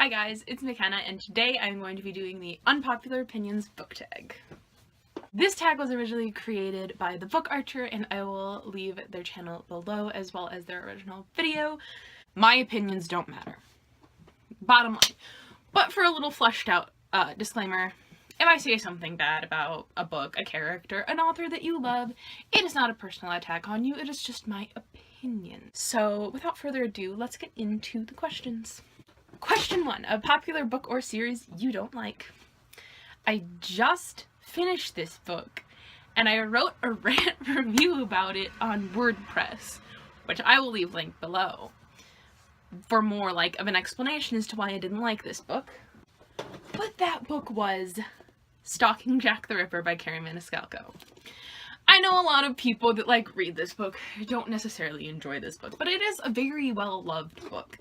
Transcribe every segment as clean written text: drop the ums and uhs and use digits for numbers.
Hi guys, it's McKenna, and today I'm going to be doing the Unpopular Opinions book tag. This tag was originally created by The Book Archer, and I will leave their channel below as well as their original video. My opinions don't matter. Bottom line. But for a little fleshed out disclaimer, if I say something bad about a book, a character, an author that you love, it is not a personal attack on you, it is just my opinion. So without further ado, let's get into the questions. Question 1. A popular book or series you don't like. I just finished this book and I wrote a rant review about it on WordPress, which I will leave linked below for more of an explanation as to why I didn't like this book. But that book was Stalking Jack the Ripper by Carrie Maniscalco. I know a lot of people that read this book don't necessarily enjoy this book, but it is a very well loved book.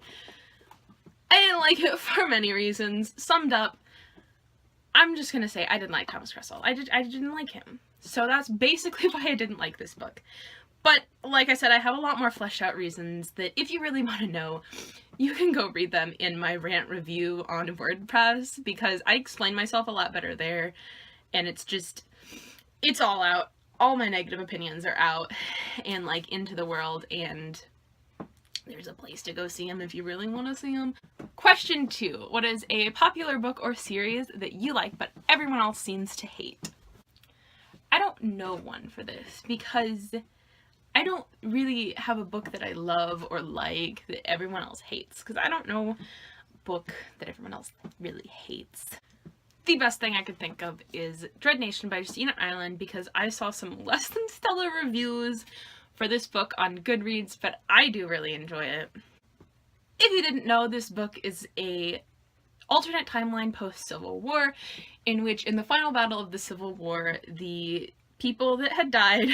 I didn't like it for many reasons. Summed up, I'm just gonna say I didn't like Thomas Cresswell. I didn't like him. So that's basically why I didn't like this book. But like I said, I have a lot more fleshed out reasons that if you really want to know, you can go read them in my rant review on WordPress, because I explain myself a lot better there, and it's all out. All my negative opinions are out and into the world, and there's a place to go see them if you really want to see them. Question 2. What is a popular book or series that you like but everyone else seems to hate? I don't know one for this because I don't really have a book that I love or like that everyone else hates, because I don't know a book that everyone else really hates. The best thing I could think of is Dread Nation by Justina Island, because I saw some less than stellar reviews for this book on Goodreads, but I do really enjoy it. If you didn't know, this book is a alternate timeline post-Civil War, in which in the final battle of the Civil War, the people that had died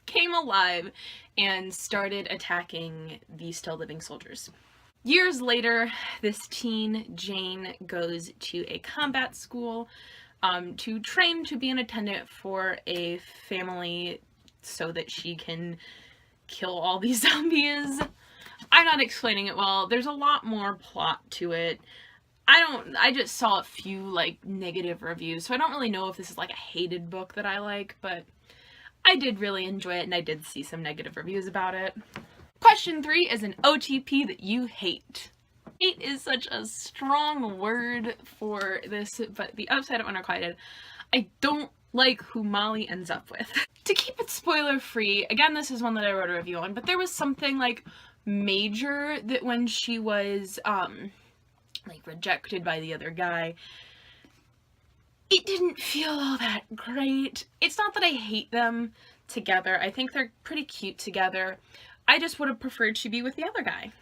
came alive and started attacking the still living soldiers. Years later, this teen, Jane, goes to a combat school to train to be an attendant for a family so that she can kill all these zombies. I'm not explaining it well. There's a lot more plot to it. I just saw a few negative reviews, so I don't really know if this is a hated book that I like, but I did really enjoy it, and I did see some negative reviews about it. Question 3 is an OTP that you hate. Hate is such a strong word for this, but the upside of Unrequited, I don't like who Molly ends up with. To keep it spoiler free, again, this is one that I wrote a review on, but there was something major that when she was rejected by the other guy, it didn't feel all that great. It's not that I hate them together. I think they're pretty cute together. I just would have preferred to be with the other guy.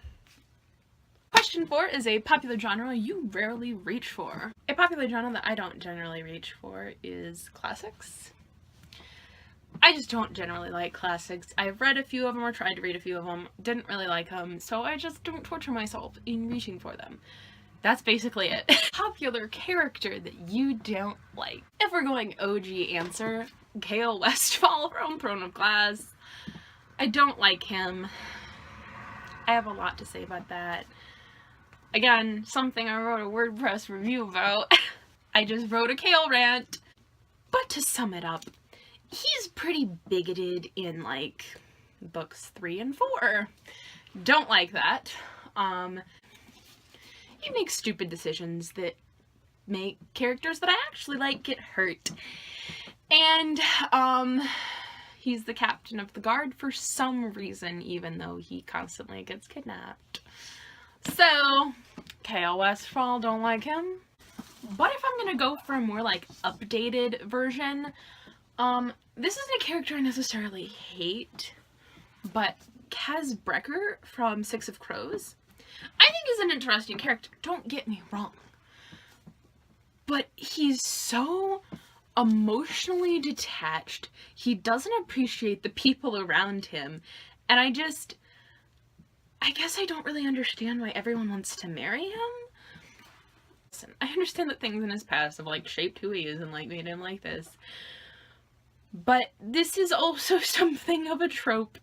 Question 4 is a popular genre you rarely reach for. A popular genre that I don't generally reach for is classics. I just don't generally like classics. I've read a few of them or tried to read a few of them, didn't really like them, so I just don't torture myself in reaching for them. That's basically it. Popular character that you don't like. If we're going OG answer, Gale Westfall from Throne of Glass. I don't like him. I have a lot to say about that. Again, something I wrote a WordPress review about. I just wrote a Kale rant. But to sum it up, he's pretty bigoted in books 3 and 4. Don't like that. He makes stupid decisions that make characters that I actually like get hurt. And he's the captain of the guard for some reason, even though he constantly gets kidnapped. So, Kale Westfall, don't like him. But if I'm gonna go for a more updated version, this isn't a character I necessarily hate, but Kaz Brecker from Six of Crows, I think is an interesting character, don't get me wrong. But he's so emotionally detached, he doesn't appreciate the people around him, and I guess I don't really understand why everyone wants to marry him. Listen, I understand that things in his past have shaped who he is and made him like this. But this is also something of a trope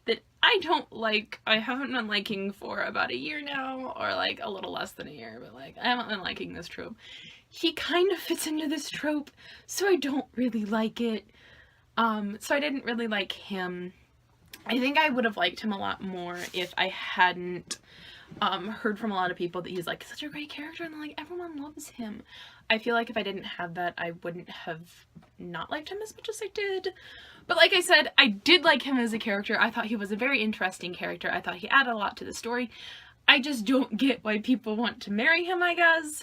that I haven't been liking for about a year now, or like a little less than a year, but like I haven't been liking this trope. He kind of fits into this trope, so I don't really like it. So I didn't really like him. I think I would have liked him a lot more if I hadn't heard from a lot of people that he's like such a great character and like everyone loves him. I feel like if I didn't have that, I wouldn't have not liked him as much as I did. But like I said, I did like him as a character. I thought he was a very interesting character. I thought he added a lot to the story. I just don't get why people want to marry him, I guess.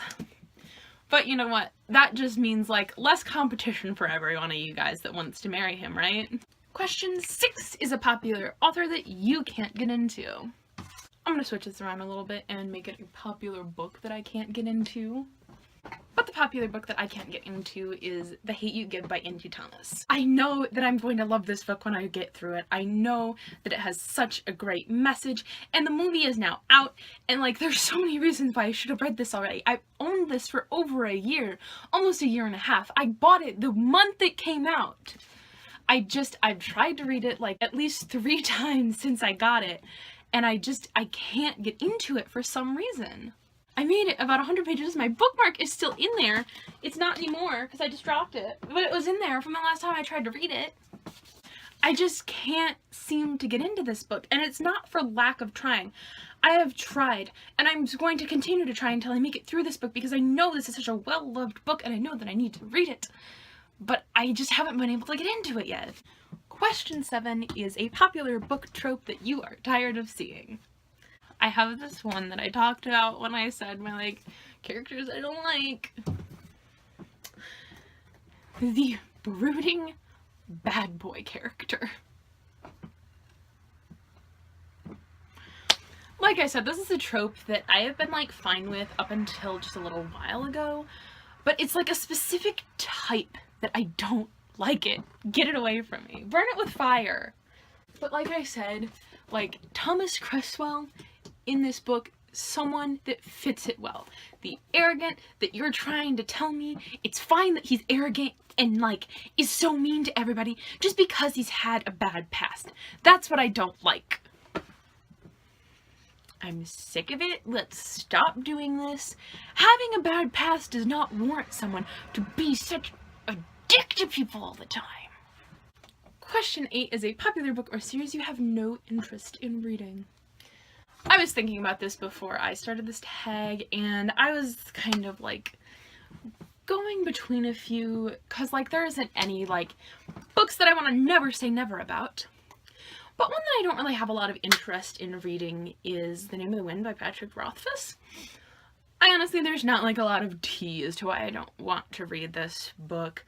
But you know what? That just means like less competition for every one of you guys that wants to marry him, right? Question 6 is a popular author that you can't get into. I'm gonna switch this around a little bit and make it a popular book that I can't get into. But the popular book that I can't get into is The Hate You Give by N.T. Thomas. I know that I'm going to love this book when I get through it. I know that it has such a great message, and the movie is now out, and like there's so many reasons why I should have read this already. I've owned this for over a year, almost a year and a half. I bought it the month it came out. I've tried to read it like at least 3 times since I got it, and I can't get into it for some reason. I made it about 100 pages. My bookmark is still in there. It's not anymore because I just dropped it, but it was in there from the last time I tried to read it. I just can't seem to get into this book, and it's not for lack of trying. I have tried, and I'm going to continue to try until I make it through this book because I know this is such a well-loved book and I know that I need to read it, but I just haven't been able to get into it yet. Question 7 is a popular book trope that you are tired of seeing. I have this one that I talked about when I said my, like, characters I don't like. The brooding bad boy character. Like I said, this is a trope that I have been, like, fine with up until just a little while ago, but it's, like, a specific type that I don't like it. Get it away from me. Burn it with fire. But like I said, like, Thomas Cresswell in this book, someone that fits it well. The arrogant that you're trying to tell me it's fine that he's arrogant and like is so mean to everybody just because he's had a bad past. That's what I don't like. I'm sick of it. Let's stop doing this. Having a bad past does not warrant someone to be such a dick to people all the time. Question 8 is a popular book or series you have no interest in reading. I was thinking about this before I started this tag, and I was kind of like going between a few, cause like there isn't any like books that I want to never say never about. But one that I don't really have a lot of interest in reading is The Name of the Wind by Patrick Rothfuss. I honestly, there's not like a lot of tea as to why I don't want to read this book.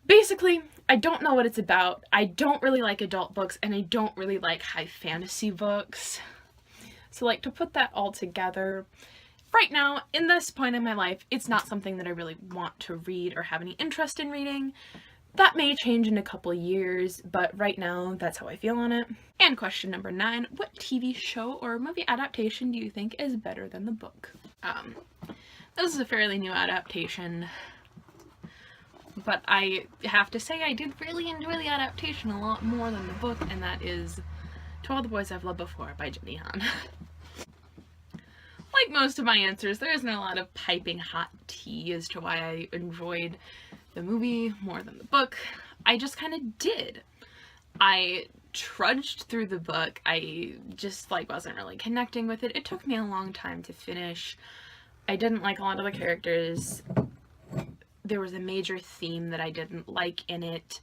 Basically, I don't know what it's about. I don't really like adult books, and I don't really like high fantasy books. So like to put that all together, right now, in this point in my life, it's not something that I really want to read or have any interest in reading. That may change in a couple years, but right now, that's how I feel on it. And question number 9, what TV show or movie adaptation do you think is better than the book? This is a fairly new adaptation, but I have to say I did really enjoy the adaptation a lot more than the book, and that is To All the Boys I've Loved Before by Jenny Han. Like most of my answers, there isn't a lot of piping hot tea as to why I enjoyed the movie more than the book. I just kind of did. I trudged through the book. I just like wasn't really connecting with it. It took me a long time to finish. I didn't like a lot of the characters. There was a major theme that I didn't like in it.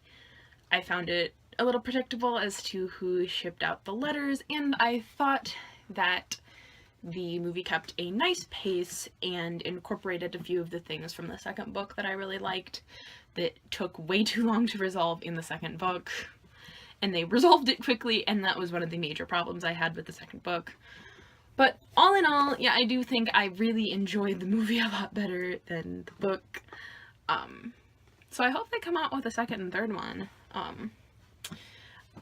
I found it a little predictable as to who shipped out the letters, and I thought that the movie kept a nice pace and incorporated a few of the things from the second book that I really liked that took way too long to resolve in the second book. And they resolved it quickly, and that was one of the major problems I had with the second book. But all in all, yeah, I do think I really enjoyed the movie a lot better than the book. So I hope they come out with a second and third one.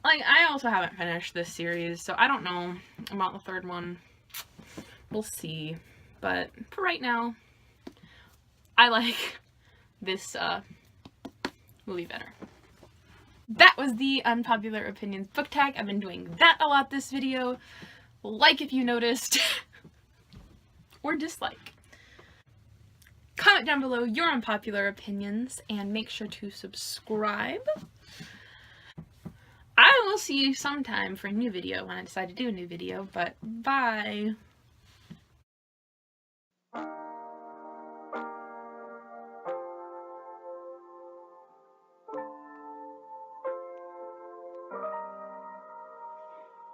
Like, I also haven't finished this series, so I don't know about the third one. We'll see. But for right now, I like this movie better. that was the Unpopular Opinions book tag. I've been doing that a lot this video. Like if you noticed, or dislike. Comment down below your unpopular opinions, and make sure to subscribe. I will see you sometime for a new video when I decide to do a new video, but bye!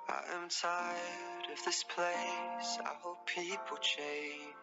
I am tired of this place. I hope people change.